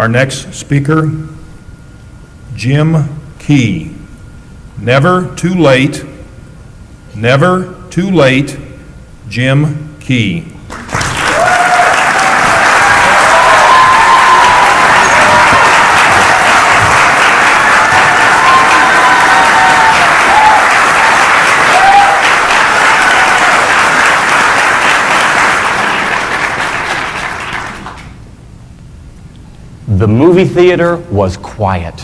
Our next speaker, Jim Key. Never too late, never too late, Jim Key. The movie theater was quiet.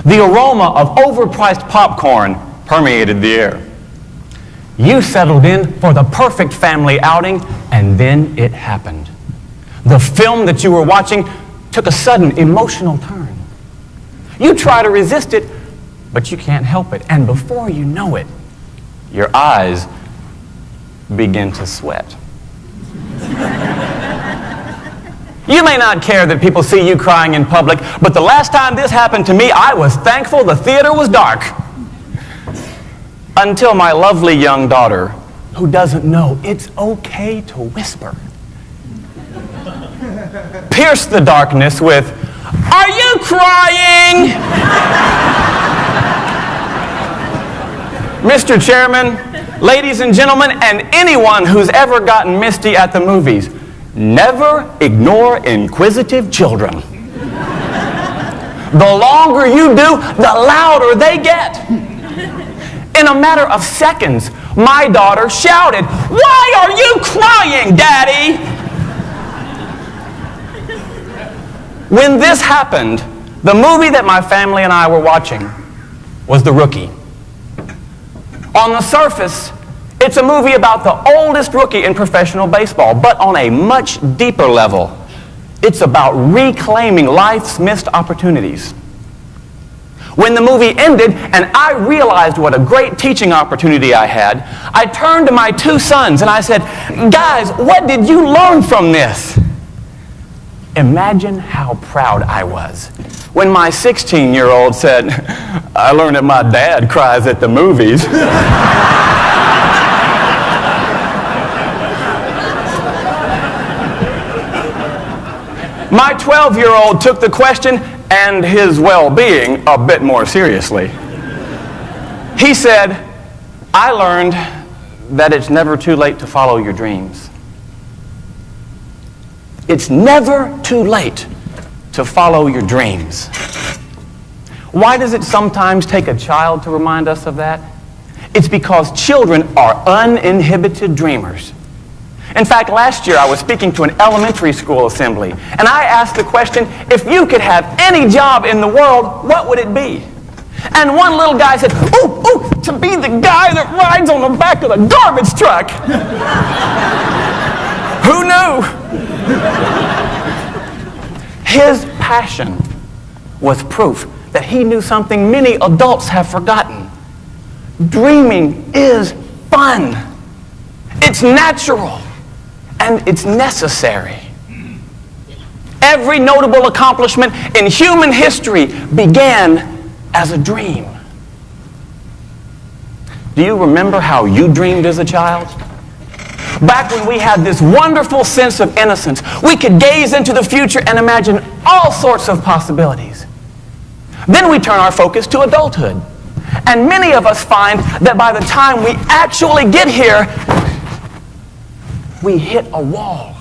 The aroma of overpriced popcorn permeated the air. You settled in for the perfect family outing, and then it happened. The film that you were watching took a sudden emotional turn. You try to resist it, but you can't help it. And before you know it, your eyes begin to sweat. You may not care that people see you crying in public, but the last time this happened to me, I was thankful the theater was dark. Until my lovely young daughter, who doesn't know it's okay to whisper, pierced the darkness with, "Are you crying?" Mr. Chairman, ladies and gentlemen, and anyone who's ever gotten misty at the movies, never ignore inquisitive children. The longer you do, the louder they get. In a matter of seconds, my daughter shouted, "Why are you crying, Daddy?" When this happened, the movie that my family and I were watching was The Rookie. On the surface, it's a movie about the oldest rookie in professional baseball, but on a much deeper level, it's about reclaiming life's missed opportunities. When the movie ended and I realized what a great teaching opportunity I had, I turned to my two sons and I said, "Guys, what did you learn from this?" Imagine how proud I was when my 16-year-old said, "I learned that my dad cries at the movies." My 12-year-old took the question and his well-being a bit more seriously. He said, "I learned that it's never too late to follow your dreams." It's never too late to follow your dreams. Why does it sometimes take a child to remind us of that? It's because children are uninhibited dreamers. In fact, last year I was speaking to an elementary school assembly, and I asked the question, if you could have any job in the world, what would it be? And one little guy said, ooh, to be the guy that rides on the back of the garbage truck. Who knew? His passion was proof that he knew something many adults have forgotten. Dreaming is fun. It's natural. And it's necessary. Every notable accomplishment in human history began as a dream. Do you remember how you dreamed as a child? Back when we had this wonderful sense of innocence, we could gaze into the future and imagine all sorts of possibilities. Then we turn our focus to adulthood. And many of us find that by the time we actually get here, we hit a wall.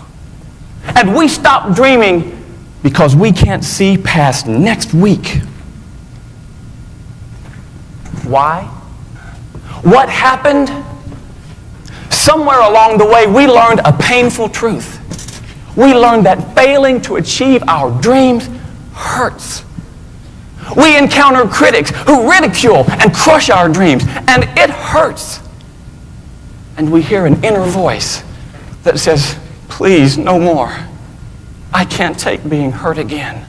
And we stop dreaming because we can't see past next week. Why? What happened? Somewhere along the way, we learned a painful truth. We learned that failing to achieve our dreams hurts. We encounter critics who ridicule and crush our dreams, and it hurts. And we hear an inner voice that says, "Please, no more. I can't take being hurt again."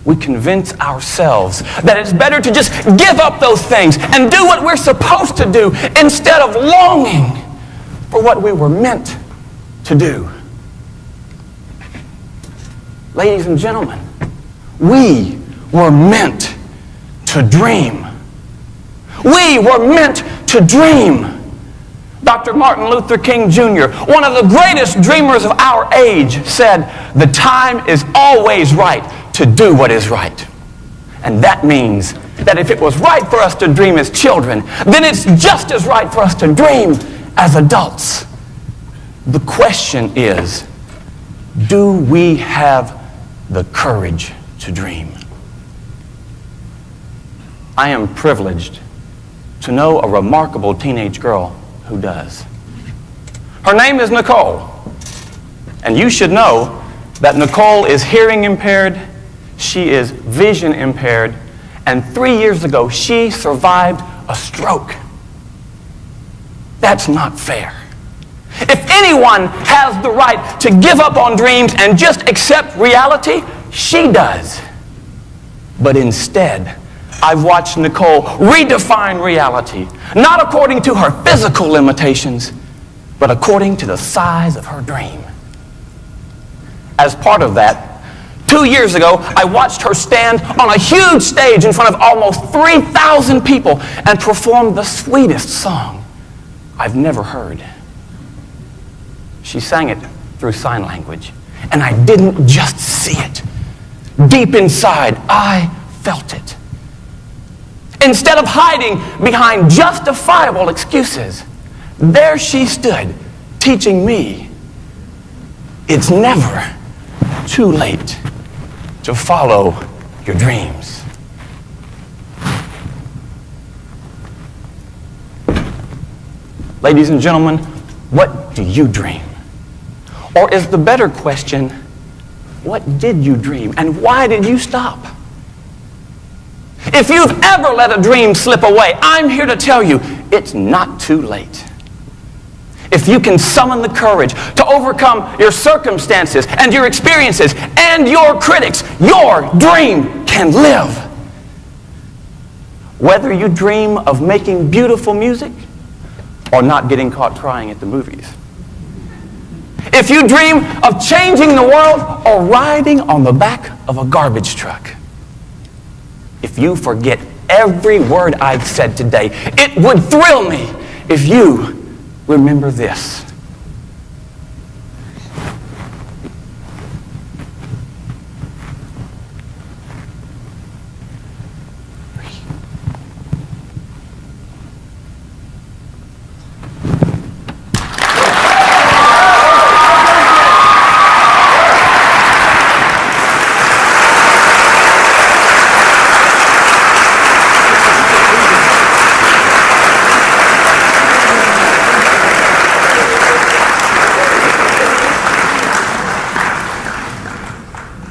We convince ourselves that it's better to just give up those things and do what we're supposed to do instead of longing for what we were meant to do. Ladies and gentlemen, we were meant to dream. We were meant to dream. Dr. Martin Luther King Jr., one of the greatest dreamers of our age, said, "The time is always right to do what is right." And that means that if it was right for us to dream as children, then it's just as right for us to dream as adults. The question is, do we have the courage to dream? I am privileged to know a remarkable teenage girl who does. Her name is Nicole. And you should know that Nicole is hearing impaired, she is vision impaired, and 3 years ago she survived a stroke. That's not fair. If anyone has the right to give up on dreams and just accept reality, she does. But instead, I've watched Nicole redefine reality, not according to her physical limitations, but according to the size of her dream. As part of that, 2 years ago, I watched her stand on a huge stage in front of almost 3,000 people and perform the sweetest song I've never heard. She sang it through sign language, and I didn't just see it. Deep inside, I felt it. Instead of hiding behind justifiable excuses, there she stood, teaching me it's never too late to follow your dreams. Ladies and gentlemen, what do you dream? Or is the better question, what did you dream and why did you stop? If you've ever let a dream slip away, I'm here to tell you it's not too late. If you can summon the courage to overcome your circumstances and your experiences and your critics, your dream can live. Whether you dream of making beautiful music or not getting caught crying at the movies. If you dream of changing the world or riding on the back of a garbage truck. If you forget every word I've said today, it would thrill me if you remember this.